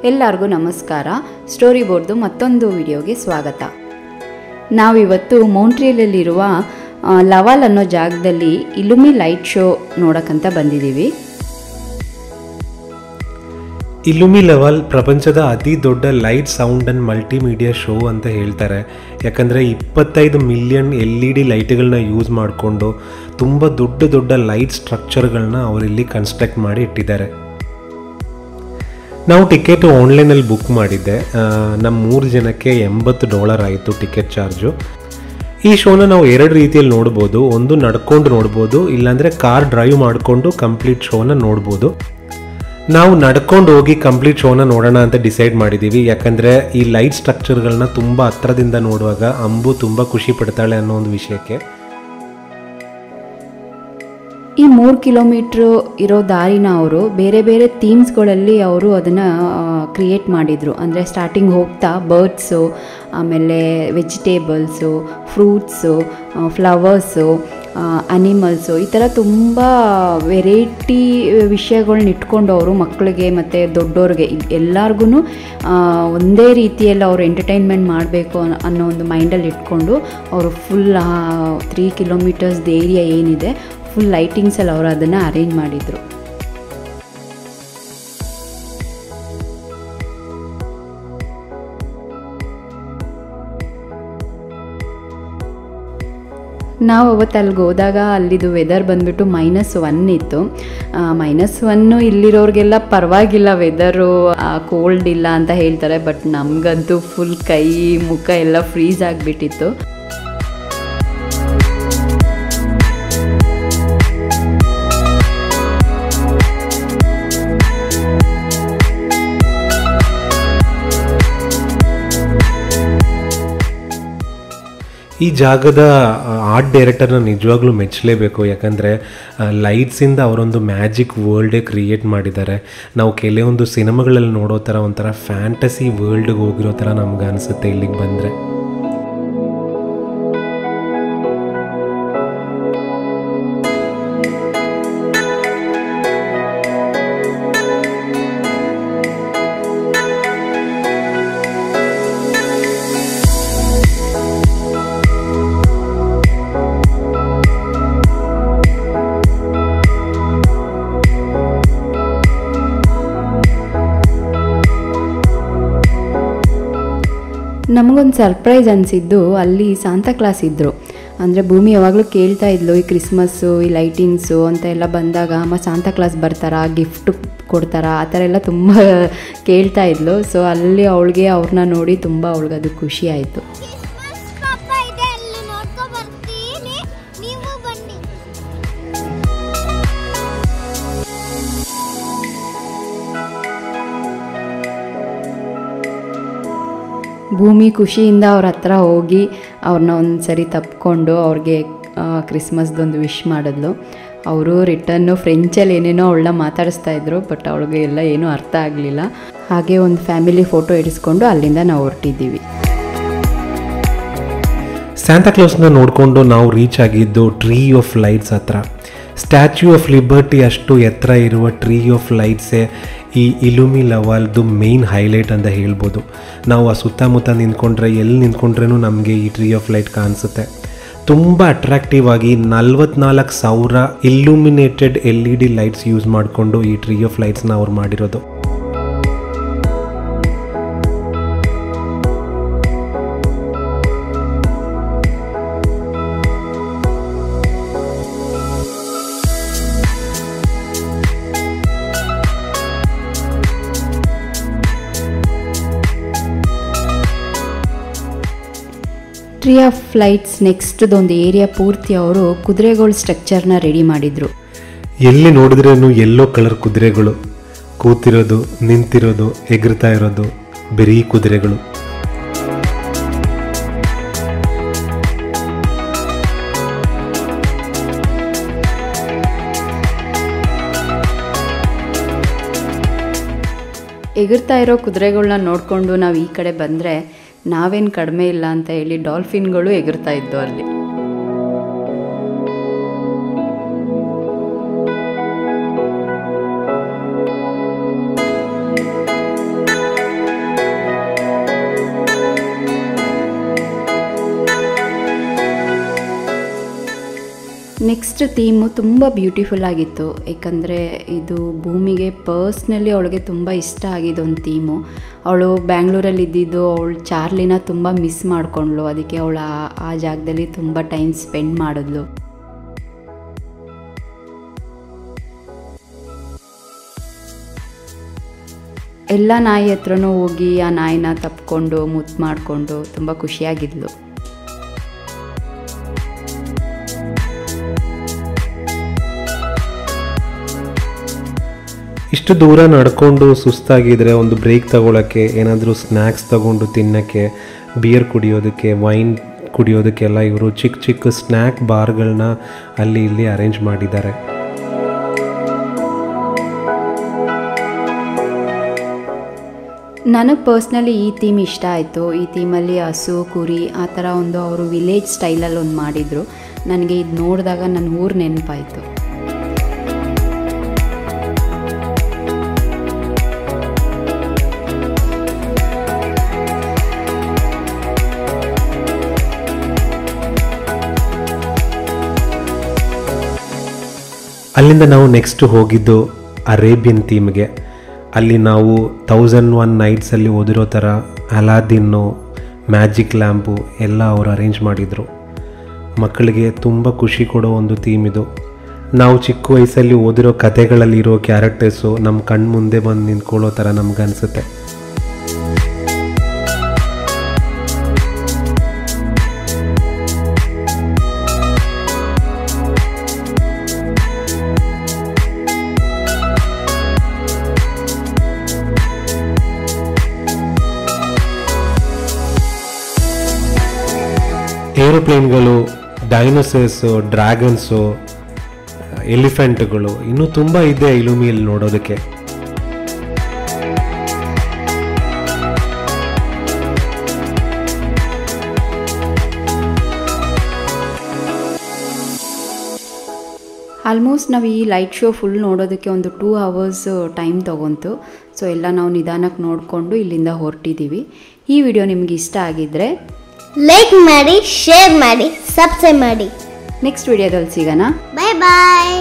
ಎಲ್ಲರಿಗೂ ನಮಸ್ಕಾರ. ಸ್ಟೋರಿ ಬೋರ್ಡ್ದು ಮತ್ತೊಂದು ವಿಡಿಯೋಗೆ ಸ್ವಾಗತ. ನಾವಿವತ್ತು ಮೌಂಟ್ರಿಯಲಲ್ಲಿರುವ ಲವಾಲ್ ಅನ್ನೋ ಜಾಗದಲ್ಲಿ ಇಲುಮಿ ಲೈಟ್ ಶೋ ನೋಡೋಕ್ಕಂತ ಬಂದಿದ್ದೀವಿ. ಇಲುಮಿ ಲವಾಲ್ ಪ್ರಪಂಚದ ಅತಿ ದೊಡ್ಡ light sound and multimedia show ಅಂತ ಹೇಳ್ತಾರೆ. ಯಾಕಂದರೆ 25 ಮಿಲಿಯನ್ LED ಲೈಟ್ಗಳನ್ನ ಯೂಸ್ ಮಾಡಿಕೊಂಡು ತುಂಬ ದೊಡ್ಡ ಲೈಟ್ ಸ್ಟ್ರಕ್ಚರ್ಗಳನ್ನ ಅವರಿಲ್ಲಿ ಕನ್ಸ್ಟ್ರಕ್ಟ್ ಮಾಡಿ ಇಟ್ಟಿದ್ದಾರೆ. ನಾವು ಟಿಕೆಟು ಆನ್ಲೈನಲ್ಲಿ ಬುಕ್ ಮಾಡಿದ್ದೆ. ನಮ್ಮ 3 ಜನಕ್ಕೆ $80 ಆಯಿತು ಟಿಕೆಟ್ ಚಾರ್ಜು. ಈ ಶೋನ ನಾವು 2 ರೀತಿಯಲ್ಲಿ ನೋಡ್ಬೋದು. ಒಂದು ನಡ್ಕೊಂಡು ನೋಡ್ಬೋದು, ಇಲ್ಲಾಂದರೆ ಕಾರ್ ಡ್ರೈವ್ ಮಾಡಿಕೊಂಡು ಕಂಪ್ಲೀಟ್ ಶೋನ ನೋಡ್ಬೋದು. ನಾವು ನಡ್ಕೊಂಡು ಹೋಗಿ ಕಂಪ್ಲೀಟ್ ಶೋನ ನೋಡೋಣ ಅಂತ ಡಿಸೈಡ್ ಮಾಡಿದ್ದೀವಿ. ಯಾಕಂದರೆ ಈ ಲೈಟ್ ಸ್ಟ್ರಕ್ಚರ್ಗಳನ್ನ ತುಂಬ ಹತ್ರದಿಂದ ನೋಡುವಾಗ ಅಂಬು ತುಂಬ ಖುಷಿ ಪಡ್ತಾಳೆ ಅನ್ನೋ ಒಂದು ವಿಷಯಕ್ಕೆ. ಈ 3 ಕಿಲೋಮೀಟ್ರು ಇರೋ ದಾರಿನ ಅವರು ಬೇರೆ ಬೇರೆ ಥೀಮ್ಸ್ಗಳಲ್ಲಿ ಅವರು ಅದನ್ನು ಕ್ರಿಯೇಟ್ ಮಾಡಿದರು. ಅಂದರೆ ಸ್ಟಾರ್ಟಿಂಗ್ ಹೋಗ್ತಾ ಬರ್ಡ್ಸು, ಆಮೇಲೆ ವೆಜಿಟೇಬಲ್ಸು, ಫ್ರೂಟ್ಸು, ಫ್ಲವರ್ಸು, ಅನಿಮಲ್ಸು, ಈ ಥರ ತುಂಬ ವೆರೈಟಿ ವಿಷಯಗಳ್ನ ಇಟ್ಕೊಂಡು ಅವರು ಮಕ್ಕಳಿಗೆ ಮತ್ತು ದೊಡ್ಡವ್ರಿಗೆ ಎಲ್ಲರಿಗೂ ಒಂದೇ ರೀತಿಯಲ್ಲಿ ಅವರು ಎಂಟರ್ಟೈನ್ಮೆಂಟ್ ಮಾಡಬೇಕು ಅನ್ನೋ ಒಂದು ಮೈಂಡಲ್ಲಿ ಇಟ್ಕೊಂಡು ಅವರು ಫುಲ್ 3 ಕಿಲೋಮೀಟರ್ಸ್ ಏರಿಯಾ ಏನಿದೆ ಫುಲ್ ಲೈಟಿಂಗ್ಸಲ್ಲಿ ಅವರು ಅದನ್ನು ಅರೇಂಜ್ ಮಾಡಿದರು. ನಾವು ಅವತ್ತು ಅಲ್ಲಿಗೆ ಹೋದಾಗ ಅಲ್ಲಿದು ವೆದರ್ ಬಂದುಬಿಟ್ಟು -1 ಇತ್ತು. -1 ಇಲ್ಲಿರೋರಿಗೆಲ್ಲ ಪರವಾಗಿಲ್ಲ, ವೆದರು ಕೋಲ್ಡ್ ಇಲ್ಲ ಅಂತ ಹೇಳ್ತಾರೆ. ಬಟ್ ನಮಗಂತೂ ಫುಲ್ ಕೈ ಮುಖ ಎಲ್ಲ ಫ್ರೀಸ್ ಆಗಿಬಿಟ್ಟಿತ್ತು. ಈ ಜಾಗದ ಆರ್ಟ್ ಡೈರೆಕ್ಟರ್ನ ನಿಜವಾಗ್ಲೂ ಮೆಚ್ಚಲೇಬೇಕು. ಯಾಕಂದರೆ ಲೈಟ್ಸಿಂದ ಅವರೊಂದು ಮ್ಯಾಜಿಕ್ ವರ್ಲ್ಡೇ ಕ್ರಿಯೇಟ್ ಮಾಡಿದ್ದಾರೆ. ನಾವು ಕೆಲವೊಂದು ಸಿನಿಮಾಗಳಲ್ಲಿ ನೋಡೋ ಥರ ಒಂಥರ ಫ್ಯಾಂಟಸಿ ವರ್ಲ್ಡ್ಗೆ ಹೋಗಿರೋ ಥರ ನಮ್ಗೆ ಅನಿಸುತ್ತೆ ಇಲ್ಲಿಗೆ ಬಂದರೆ. ನಮಗೊಂದು ಸರ್ಪ್ರೈಸ್ ಅನಿಸಿದ್ದು, ಅಲ್ಲಿ ಸಾಂತಾ ಕ್ಲಾಸ್ ಇದ್ದರು. ಅಂದರೆ ಭೂಮಿ ಯಾವಾಗಲೂ ಕೇಳ್ತಾ ಇದ್ಲು ಈ ಕ್ರಿಸ್ಮಸ್ಸು, ಈ ಲೈಟಿಂಗ್ಸು ಅಂತ ಎಲ್ಲ ಬಂದಾಗ ಅಮ್ಮ ಸಾಂತಾ ಕ್ಲಾಸ್ ಬರ್ತಾರಾ, ಗಿಫ್ಟ್ ಕೊಡ್ತಾರಾ, ಆ ಥರ ಎಲ್ಲ ತುಂಬ ಕೇಳ್ತಾ ಇದ್ಲು. ಸೊ ಅಲ್ಲಿ ಅವಳಿಗೆ ಅವ್ರನ್ನ ನೋಡಿ ತುಂಬ ಅವಳಿಗದು ಖುಷಿ ಆಯಿತು. ಭೂಮಿ ಖುಷಿಯಿಂದ ಅವ್ರ ಹತ್ರ ಹೋಗಿ ಅವ್ರನ್ನ ಒಂದು ಸರಿ ತಪ್ಕೊಂಡು ಅವ್ರಿಗೆ ಕ್ರಿಸ್ಮಸ್ದೊಂದು ವಿಶ್ ಮಾಡಿದ್ಲು. ಅವರು ರಿಟರ್ನು ಫ್ರೆಂಚಲ್ಲಿ ಏನೇನೋ ಅವಳನ್ನ ಮಾತಾಡಿಸ್ತಾ ಇದ್ರು. ಬಟ್ ಅವಳಿಗೆ ಎಲ್ಲ ಏನೂ ಅರ್ಥ ಆಗಲಿಲ್ಲ. ಹಾಗೆ ಒಂದು ಫ್ಯಾಮಿಲಿ ಫೋಟೋ ಇಡಿಸ್ಕೊಂಡು ಅಲ್ಲಿಂದ ನಾವು ಹೊರಟಿದ್ದೀವಿ. ಸ್ಯಾಂತಾ ಕ್ಲಾಸ್ನ ನೋಡಿಕೊಂಡು ನಾವು ರೀಚ್ ಆಗಿದ್ದು ಟ್ರೀ ಆಫ್ ಲೈಟ್ಸ್ ಹತ್ರ. ಸ್ಟ್ಯಾಚ್ಯೂ ಆಫ್ ಲಿಬರ್ಟಿ ಅಷ್ಟು ಎತ್ತರ ಇರುವ ಟ್ರೀ ಆಫ್ ಲೈಟ್ಸೇ ಈ ಇಲುಮಿ ಲವಾಲ್ದು ಮೇನ್ ಹೈಲೈಟ್ ಅಂತ ಹೇಳ್ಬೋದು. ನಾವು ಆ ಸುತ್ತಮುತ್ತ ನಿಂತ್ಕೊಂಡ್ರೆ ಎಲ್ಲಿ ನಿಂತ್ಕೊಂಡ್ರೂ ನಮಗೆ ಈ ಟ್ರೀ ಆಫ್ ಲೈಟ್ ಕಾಣಿಸುತ್ತೆ. ತುಂಬ ಅಟ್ರಾಕ್ಟಿವ್ ಆಗಿ 44,000 ಇಲ್ಯುಮಿನೇಟೆಡ್ LED ಲೈಟ್ಸ್ ಯೂಸ್ ಮಾಡಿಕೊಂಡು ಈ ಟ್ರೀ ಆಫ್ ಲೈಟ್ಸ್ನ ಅವ್ರು ಮಾಡಿರೋದು. ಟ್ರೀ ಆಫ್ ಲೈಟ್ಸ್ ನೆಕ್ಸ್ಟ್ದೊಂದು ಏರಿಯಾ ಪೂರ್ತಿ ಅವರು ಕುದುರೆಗಳ ಸ್ಟ್ರಕ್ಚರ್ನ ರೆಡಿ ಮಾಡಿದರು. ಎಲ್ಲಿ ನೋಡಿದ್ರೂ ಯೆಲ್ಲೋ ಕಲರ್ ಕುದುರೆಗಳು ಕೂತಿರೋದು, ನಿಂತಿರೋದು, ಎಗರ್ತಾ ಇರೋದು, ಬರೀ ಕುದುರೆಗಳು. ಎಗರ್ತಾ ಇರೋ ಕುದುರೆಗಳನ್ನ ನೋಡಿಕೊಂಡು ನಾವು ಈ ಕಡೆ ಬಂದರೆ ನಾವೇನು ಕಡಿಮೆ ಇಲ್ಲ ಅಂತ ಹೇಳಿ ಡಾಲ್ಫಿನ್ಗಳು ಎಗರ್ತಾ ಇದ್ದು ಅಲ್ಲಿ. ನೆಕ್ಸ್ಟ್ ಥೀಮು ತುಂಬ ಬ್ಯೂಟಿಫುಲ್ ಆಗಿತ್ತು, ಏಕೆಂದರೆ ಇದು ಭೂಮಿಗೆ ಪರ್ಸ್ನಲಿ ಅವಳಿಗೆ ತುಂಬ ಇಷ್ಟ ಆಗಿದ್ದು ಒಂದು ಥೀಮು. ಅವಳು ಬ್ಯಾಂಗ್ಳೂರಲ್ಲಿ ಇದ್ದಿದ್ದು, ಅವಳು ಚಾರ್ಲಿನ ತುಂಬ ಮಿಸ್ ಮಾಡಿಕೊಂಡ್ಳು, ಅದಕ್ಕೆ ಅವಳು ಆ ಜಾಗದಲ್ಲಿ ತುಂಬ ಟೈಮ್ ಸ್ಪೆಂಡ್ ಮಾಡಿದ್ಲು. ಎಲ್ಲ ನಾಯಿ ಹತ್ರನೂ ಹೋಗಿ ಆ ನಾಯಿನ ತಪ್ಕೊಂಡು ಮುದ್ದು ಮಾಡಿಕೊಂಡು ತುಂಬ ಖುಷಿಯಾಗಿದ್ಲು. ಇಷ್ಟು ದೂರ ನಡ್ಕೊಂಡು ಸುಸ್ತಾಗಿದ್ರೆ ಒಂದು ಬ್ರೇಕ್ ತಗೊಳ್ಳೋಕ್ಕೆ, ಏನಾದರೂ ಸ್ನ್ಯಾಕ್ಸ್ ತಗೊಂಡು ತಿನ್ನೋಕ್ಕೆ, ಬಿಯರ್ ಕುಡಿಯೋದಕ್ಕೆ, ವೈನ್ ಕುಡಿಯೋದಕ್ಕೆಲ್ಲ ಇವರು ಚಿಕ್ಕ ಚಿಕ್ಕ ಸ್ನ್ಯಾಕ್ ಬಾರ್ಗಳನ್ನ ಅಲ್ಲಿ ಇಲ್ಲಿ ಅರೇಂಜ್ ಮಾಡಿದ್ದಾರೆ. ನನಗೆ ಪರ್ಸ್ನಲಿ ಈ ಥೀಮ್ ಇಷ್ಟ ಆಯಿತು. ಈ ಥೀಮಲ್ಲಿ ಹಸು, ಕುರಿ ಆ ಥರ ಒಂದು ಅವರು ವಿಲೇಜ್ ಸ್ಟೈಲಲ್ಲಿ ಒಂದು ಮಾಡಿದರು. ನನಗೆ ಇದು ನೋಡಿದಾಗ ನನ್ನ ಊರು ನೆನಪಾಯಿತು. ಅಲ್ಲಿಂದ ನಾವು ನೆಕ್ಸ್ಟ್ ಹೋಗಿದ್ದು ಅರೇಬಿಯನ್ ಥೀಮ್ಗೆ. ಅಲ್ಲಿ ನಾವು 1001 ನೈಟ್ಸಲ್ಲಿ ಓದಿರೋ ಥರ ಅಲಾದಿನ್ನು, ಮ್ಯಾಜಿಕ್ ಲ್ಯಾಂಪು ಎಲ್ಲ ಅವರು ಅರೇಂಜ್ ಮಾಡಿದರು. ಮಕ್ಕಳಿಗೆ ತುಂಬ ಖುಷಿ ಕೊಡೋ ಒಂದು ಥೀಮ್ ಇದು. ನಾವು ಚಿಕ್ಕ ವಯಸ್ಸಲ್ಲಿ ಓದಿರೋ ಕಥೆಗಳಲ್ಲಿರೋ ಕ್ಯಾರೆಕ್ಟರ್ಸು ನಮ್ಮ ಕಣ್ಣು ಮುಂದೆ ಬಂದು ನಿಂತ್ಕೊಳ್ಳೋ ಥರ ನಮಗನ್ಸುತ್ತೆ. ಏರೋಪ್ಲೇನ್ಗಳು, ಡೈನೋಸರ್ಸು, ಡ್ರ್ಯಾಗನ್ಸು, ಎಲಿಫೆಂಟ್ಗಳು ಇನ್ನೂ ತುಂಬ ಇದೆ ಇಲುಮಿಯಲ್ಲಿ ನೋಡೋದಕ್ಕೆ. ಆಲ್ಮೋಸ್ಟ್ ನಾವು ಈ ಲೈಟ್ ಶೋ ಫುಲ್ ನೋಡೋದಕ್ಕೆ ಒಂದು 2 hours ಟೈಮ್ ತೊಗೊಂತು. ಸೊ ಎಲ್ಲ ನಾವು ನಿಧಾನಕ್ಕೆ ನೋಡಿಕೊಂಡು ಇಲ್ಲಿಂದ ಹೊರಟಿದ್ದೀವಿ. ಈ ವಿಡಿಯೋ ನಿಮ್ಗೆ ಇಷ್ಟ ಆಗಿದ್ದರೆ ಲೈಕ್ ಮಾಡಿ, ಶೇರ್ ಮಾಡಿ, ಸಬ್ಸ್ಕ್ರೈಬ್ ಮಾಡಿ. ನೆಕ್ಸ್ಟ್ ವಿಡಿಯೋದಲ್ಲಿ ಸಿಗೋಣ. ಬಾಯ್ ಬಾಯ್.